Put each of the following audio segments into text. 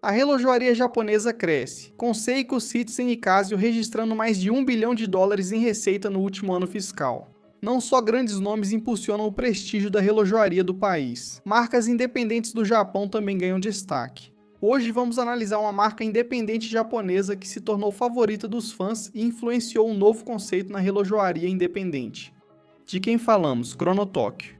A relojoaria japonesa cresce, com Seiko, Citizen e Casio registrando mais de US$ 1 bilhão em receita no último ano fiscal. Não só grandes nomes impulsionam o prestígio da relojoaria do país, marcas independentes do Japão também ganham destaque. Hoje vamos analisar uma marca independente japonesa que se tornou favorita dos fãs e influenciou um novo conceito na relojoaria independente. De quem falamos? Chrono Tokyo.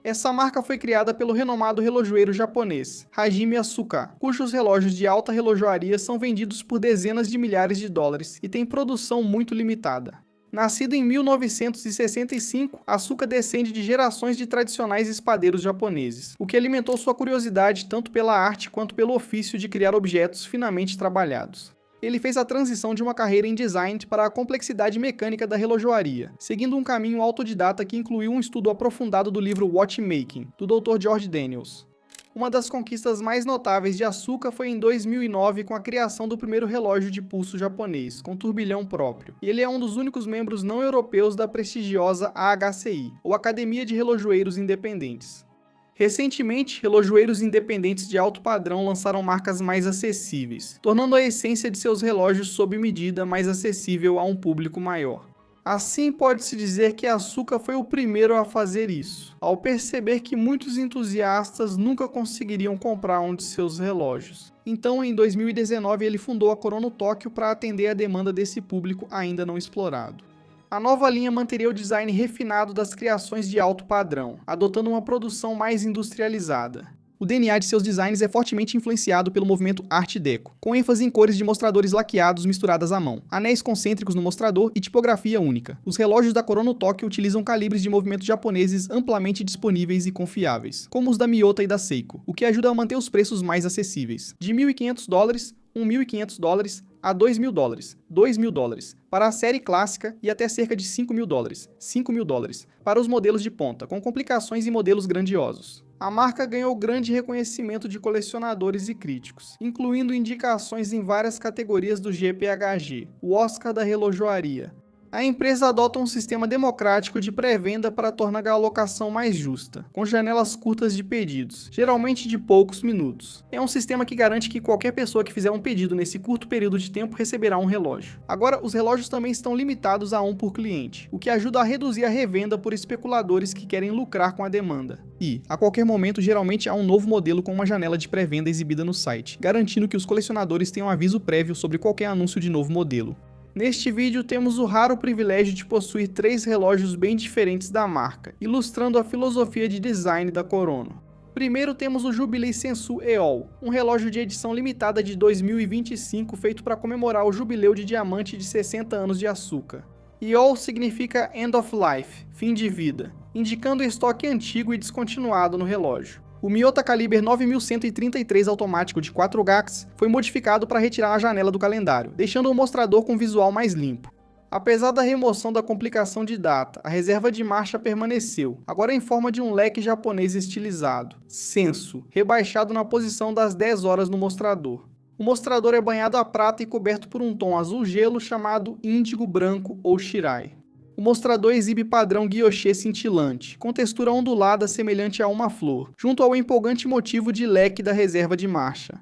Essa marca foi criada pelo renomado relojoeiro japonês, Hajime Asuka, cujos relógios de alta relojoaria são vendidos por dezenas de milhares de dólares e têm produção muito limitada. Nascido em 1965, Asuka descende de gerações de tradicionais espadeiros japoneses, o que alimentou sua curiosidade tanto pela arte quanto pelo ofício de criar objetos finamente trabalhados. Ele fez a transição de uma carreira em design para a complexidade mecânica da relojoaria, seguindo um caminho autodidata que incluiu um estudo aprofundado do livro Watchmaking, do Dr. George Daniels. Uma das conquistas mais notáveis de Asuka foi em 2009 com a criação do primeiro relógio de pulso japonês, com turbilhão próprio. E ele é um dos únicos membros não europeus da prestigiosa AHCI, ou Academia de Relojoeiros Independentes. Recentemente, relojoeiros independentes de alto padrão lançaram marcas mais acessíveis, tornando a essência de seus relógios sob medida mais acessível a um público maior. Assim, pode-se dizer que Asuka foi o primeiro a fazer isso, ao perceber que muitos entusiastas nunca conseguiriam comprar um de seus relógios. Então, em 2019, ele fundou a Chrono Tokyo para atender a demanda desse público ainda não explorado. A nova linha manteria o design refinado das criações de alto padrão, adotando uma produção mais industrializada. O DNA de seus designs é fortemente influenciado pelo movimento Art Deco, com ênfase em cores de mostradores laqueados misturadas à mão, anéis concêntricos no mostrador e tipografia única. Os relógios da Chrono Tokyo utilizam calibres de movimento japoneses amplamente disponíveis e confiáveis, como os da Miyota e da Seiko, o que ajuda a manter os preços mais acessíveis. De $1.500, $1.500 a $2.000, $2.000 para a série clássica e até cerca de $5.000, $5.000 para os modelos de ponta, com complicações e modelos grandiosos. A marca ganhou grande reconhecimento de colecionadores e críticos, incluindo indicações em várias categorias do GPHG, o Oscar da relojoaria. A empresa adota um sistema democrático de pré-venda para tornar a alocação mais justa, com janelas curtas de pedidos, geralmente de poucos minutos. É um sistema que garante que qualquer pessoa que fizer um pedido nesse curto período de tempo receberá um relógio. Agora, os relógios também estão limitados a um por cliente, o que ajuda a reduzir a revenda por especuladores que querem lucrar com a demanda. E, a qualquer momento, geralmente há um novo modelo com uma janela de pré-venda exibida no site, garantindo que os colecionadores tenham aviso prévio sobre qualquer anúncio de novo modelo. Neste vídeo temos o raro privilégio de possuir 3 relógios bem diferentes da marca, ilustrando a filosofia de design da Chrono. Primeiro temos o Jubilee Sensu EOL, um relógio de edição limitada de 2025 feito para comemorar o jubileu de diamante de 60 anos de Asuka. EOL significa End of Life, fim de vida, indicando o estoque antigo e descontinuado no relógio. O Miyota Caliber 9133 automático de 4 GHz foi modificado para retirar a janela do calendário, deixando o mostrador com visual mais limpo. Apesar da remoção da complicação de data, a reserva de marcha permaneceu, agora em forma de um leque japonês estilizado, Sensu, rebaixado na posição das 10 horas no mostrador. O mostrador é banhado a prata e coberto por um tom azul gelo chamado índigo branco ou Shirai. O mostrador exibe padrão guilloché cintilante, com textura ondulada semelhante a uma flor, junto ao empolgante motivo de leque da reserva de marcha.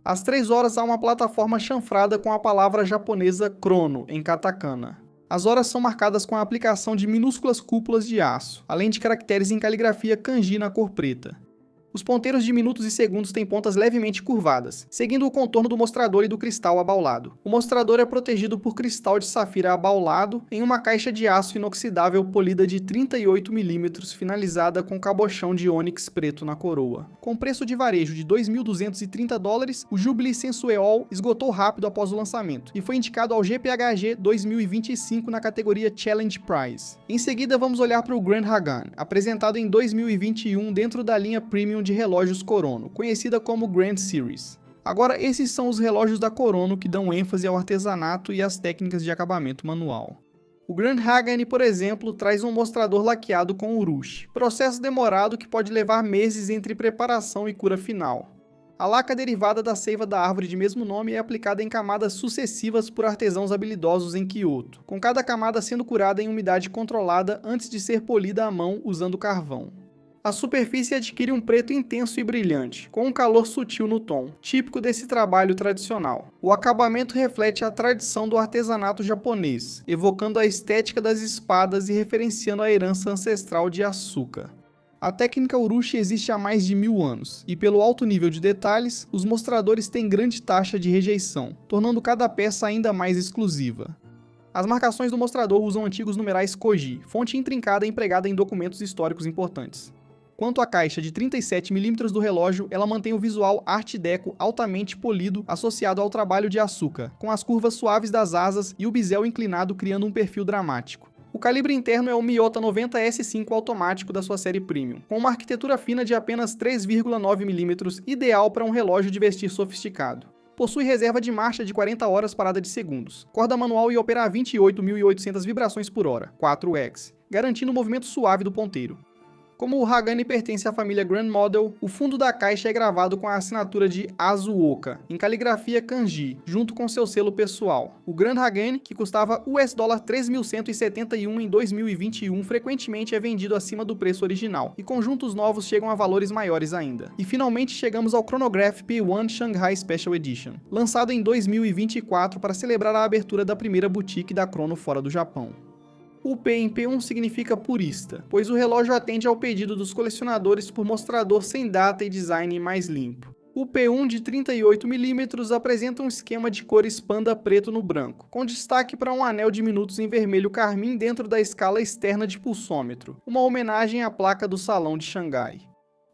Às 3 horas há uma plataforma chanfrada com a palavra japonesa Chrono, em katakana. As horas são marcadas com a aplicação de minúsculas cúpulas de aço, além de caracteres em caligrafia kanji na cor preta. Os ponteiros de minutos e segundos têm pontas levemente curvadas, seguindo o contorno do mostrador e do cristal abaulado. O mostrador é protegido por cristal de safira abaulado em uma caixa de aço inoxidável polida de 38 mm, finalizada com cabochão de ônix preto na coroa. Com preço de varejo de $2.230, o Jubilee Sensu EOL esgotou rápido após o lançamento e foi indicado ao GPHG 2025 na categoria Challenge Prize. Em seguida, vamos olhar para o Grand Hagan, apresentado em 2021 dentro da linha Premium de relógios Chrono, conhecida como Grand Series. Agora, esses são os relógios da Chrono que dão ênfase ao artesanato e às técnicas de acabamento manual. O Grand Hagan, por exemplo, traz um mostrador laqueado com urushi, processo demorado que pode levar meses entre preparação e cura final. A laca derivada da seiva da árvore de mesmo nome é aplicada em camadas sucessivas por artesãos habilidosos em Kyoto, com cada camada sendo curada em umidade controlada antes de ser polida à mão usando carvão. A superfície adquire um preto intenso e brilhante, com um calor sutil no tom, típico desse trabalho tradicional. O acabamento reflete a tradição do artesanato japonês, evocando a estética das espadas e referenciando a herança ancestral de Asuka. A técnica urushi existe há mais de 1000 anos, e pelo alto nível de detalhes, os mostradores têm grande taxa de rejeição, tornando cada peça ainda mais exclusiva. As marcações do mostrador usam antigos numerais Koji, fonte intrincada empregada em documentos históricos importantes. Quanto à caixa de 37 mm do relógio, ela mantém o visual Art Deco altamente polido associado ao trabalho de Asuka, com as curvas suaves das asas e o bisel inclinado criando um perfil dramático. O calibre interno é o Miyota 90S5 automático da sua série Premium, com uma arquitetura fina de apenas 3,9 mm, ideal para um relógio de vestir sofisticado. Possui reserva de marcha de 40 horas parada de segundos, corda manual e opera a 28.800 vibrações por hora, 4x, garantindo o movimento suave do ponteiro. Como o Hagane pertence à família Grand Model, o fundo da caixa é gravado com a assinatura de Azuoka, em caligrafia kanji, junto com seu selo pessoal. O Grand Hagane, que custava $3.171 em 2021, frequentemente é vendido acima do preço original, e conjuntos novos chegam a valores maiores ainda. E finalmente chegamos ao Chronograph P1 Shanghai Special Edition, lançado em 2024 para celebrar a abertura da primeira boutique da Chrono fora do Japão. O P em P1 significa purista, pois o relógio atende ao pedido dos colecionadores por mostrador sem data e design mais limpo. O P1 de 38 mm apresenta um esquema de cores panda preto no branco, com destaque para um anel de minutos em vermelho carmim dentro da escala externa de pulsômetro, uma homenagem à placa do Salão de Xangai.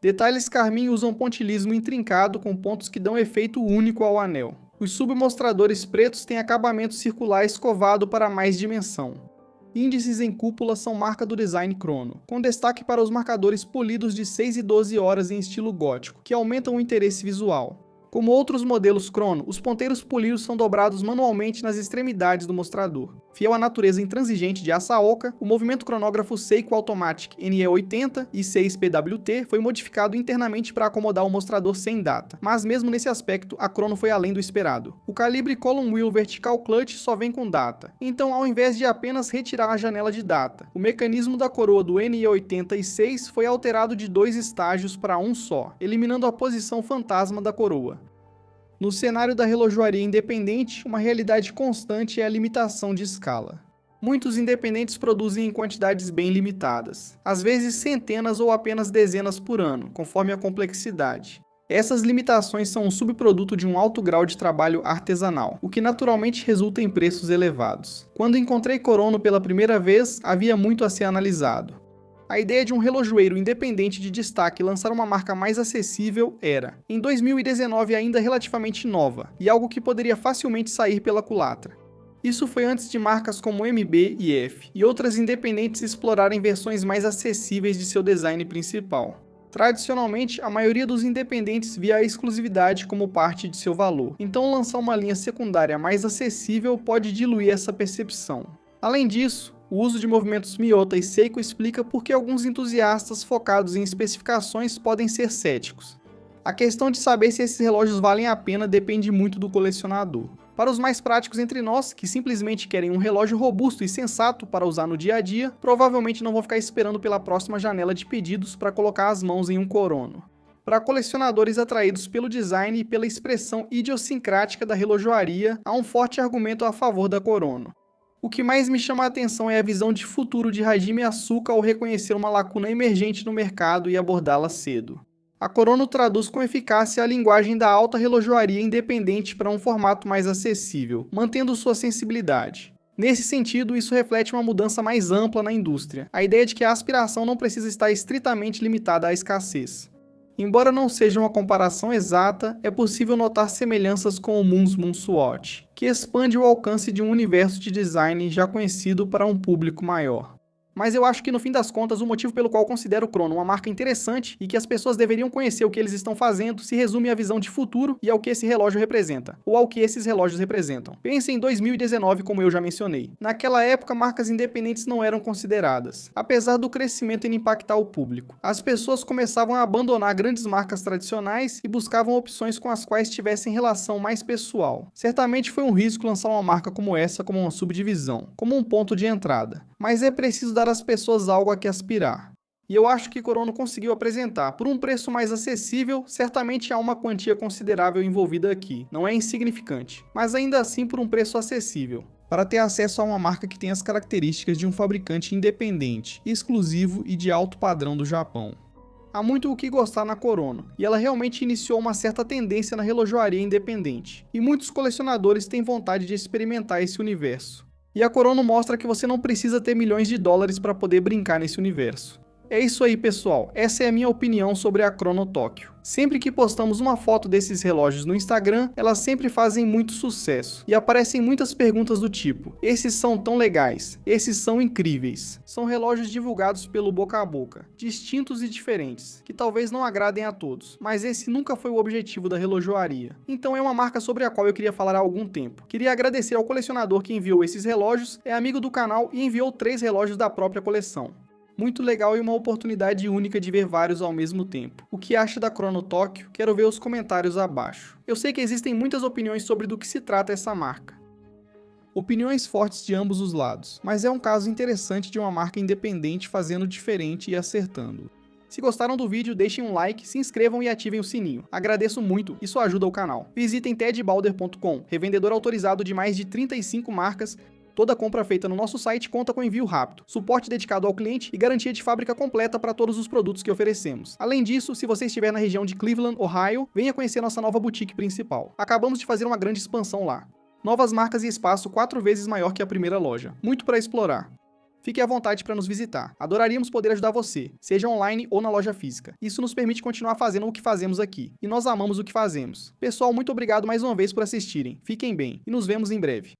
Detalhes carmim usam pontilhismo intrincado com pontos que dão efeito único ao anel. Os submostradores pretos têm acabamento circular escovado para mais dimensão. Índices em cúpula são marca do design Chrono, com destaque para os marcadores polidos de 6 e 12 horas em estilo gótico, que aumentam o interesse visual. Como outros modelos Chrono, os ponteiros polidos são dobrados manualmente nas extremidades do mostrador. Fiel à natureza intransigente de Asaoka, o movimento cronógrafo Seiko Automatic NE80 e 6PWT foi modificado internamente para acomodar o mostrador sem data, mas mesmo nesse aspecto, a Chrono foi além do esperado. O calibre Column Wheel Vertical Clutch só vem com data, então ao invés de apenas retirar a janela de data, o mecanismo da coroa do NE86 foi alterado de 2 estágios para um só, eliminando a posição fantasma da coroa. No cenário da relojoaria independente, uma realidade constante é a limitação de escala. Muitos independentes produzem em quantidades bem limitadas, às vezes centenas ou apenas dezenas por ano, conforme a complexidade. Essas limitações são um subproduto de um alto grau de trabalho artesanal, o que naturalmente resulta em preços elevados. Quando encontrei Chrono pela primeira vez, havia muito a ser analisado. A ideia de um relojoeiro independente de destaque lançar uma marca mais acessível era, em 2019, ainda relativamente nova, e algo que poderia facilmente sair pela culatra. Isso foi antes de marcas como MB e F, e outras independentes explorarem versões mais acessíveis de seu design principal. Tradicionalmente, a maioria dos independentes via a exclusividade como parte de seu valor, então lançar uma linha secundária mais acessível pode diluir essa percepção. Além disso, o uso de movimentos Miyota e Seiko explica por que alguns entusiastas focados em especificações podem ser céticos. A questão de saber se esses relógios valem a pena depende muito do colecionador. Para os mais práticos entre nós, que simplesmente querem um relógio robusto e sensato para usar no dia a dia, provavelmente não vão ficar esperando pela próxima janela de pedidos para colocar as mãos em um Chrono. Para colecionadores atraídos pelo design e pela expressão idiosincrática da relojoaria, há um forte argumento a favor da Chrono. O que mais me chama a atenção é a visão de futuro de Hajime Asuka ao reconhecer uma lacuna emergente no mercado e abordá-la cedo. A Chrono traduz com eficácia a linguagem da alta relojoaria independente para um formato mais acessível, mantendo sua sensibilidade. Nesse sentido, isso reflete uma mudança mais ampla na indústria, a ideia de que a aspiração não precisa estar estritamente limitada à escassez. Embora não seja uma comparação exata, é possível notar semelhanças com o Moon's Moonswatch, que expande o alcance de um universo de design já conhecido para um público maior. Mas eu acho que no fim das contas o motivo pelo qual considero o Chrono uma marca interessante e que as pessoas deveriam conhecer o que eles estão fazendo se resume à visão de futuro e ao que esse relógio representa, ou ao que esses relógios representam. Pense em 2019, como eu já mencionei. Naquela época, marcas independentes não eram consideradas, apesar do crescimento em impactar o público. As pessoas começavam a abandonar grandes marcas tradicionais e buscavam opções com as quais tivessem relação mais pessoal. Certamente foi um risco lançar uma marca como essa como uma subdivisão, como um ponto de entrada. Mas é preciso dar às pessoas algo a que aspirar. E eu acho que Corono conseguiu apresentar. Por um preço mais acessível, certamente há uma quantia considerável envolvida aqui. Não é insignificante, mas ainda assim por um preço acessível. Para ter acesso a uma marca que tem as características de um fabricante independente, exclusivo e de alto padrão do Japão. Há muito o que gostar na Corono, e ela realmente iniciou uma certa tendência na relojoaria independente, e muitos colecionadores têm vontade de experimentar esse universo. E a Corono mostra que você não precisa ter milhões de dólares para poder brincar nesse universo. É isso aí, pessoal, essa é a minha opinião sobre a Chrono Tokyo. Sempre que postamos uma foto desses relógios no Instagram, elas sempre fazem muito sucesso, e aparecem muitas perguntas do tipo: esses são tão legais, esses são incríveis. São relógios divulgados pelo boca a boca, distintos e diferentes, que talvez não agradem a todos, mas esse nunca foi o objetivo da relojoaria. Então é uma marca sobre a qual eu queria falar há algum tempo. Queria agradecer ao colecionador que enviou esses relógios, é amigo do canal e enviou 3 relógios da própria coleção. Muito legal e uma oportunidade única de ver vários ao mesmo tempo. O que acha da Chrono Tokyo? Quero ver os comentários abaixo. Eu sei que existem muitas opiniões sobre do que se trata essa marca. Opiniões fortes de ambos os lados, mas é um caso interessante de uma marca independente fazendo diferente e acertando. Se gostaram do vídeo, deixem um like, se inscrevam e ativem o sininho. Agradeço muito, isso ajuda o canal. Visitem tedbalder.com, revendedor autorizado de mais de 35 marcas. Toda compra feita no nosso site conta com envio rápido, suporte dedicado ao cliente e garantia de fábrica completa para todos os produtos que oferecemos. Além disso, se você estiver na região de Cleveland, Ohio, venha conhecer nossa nova boutique principal. Acabamos de fazer uma grande expansão lá. Novas marcas e espaço 4 vezes maior que a primeira loja. Muito para explorar. Fique à vontade para nos visitar. Adoraríamos poder ajudar você, seja online ou na loja física. Isso nos permite continuar fazendo o que fazemos aqui. E nós amamos o que fazemos. Pessoal, muito obrigado mais uma vez por assistirem. Fiquem bem e nos vemos em breve.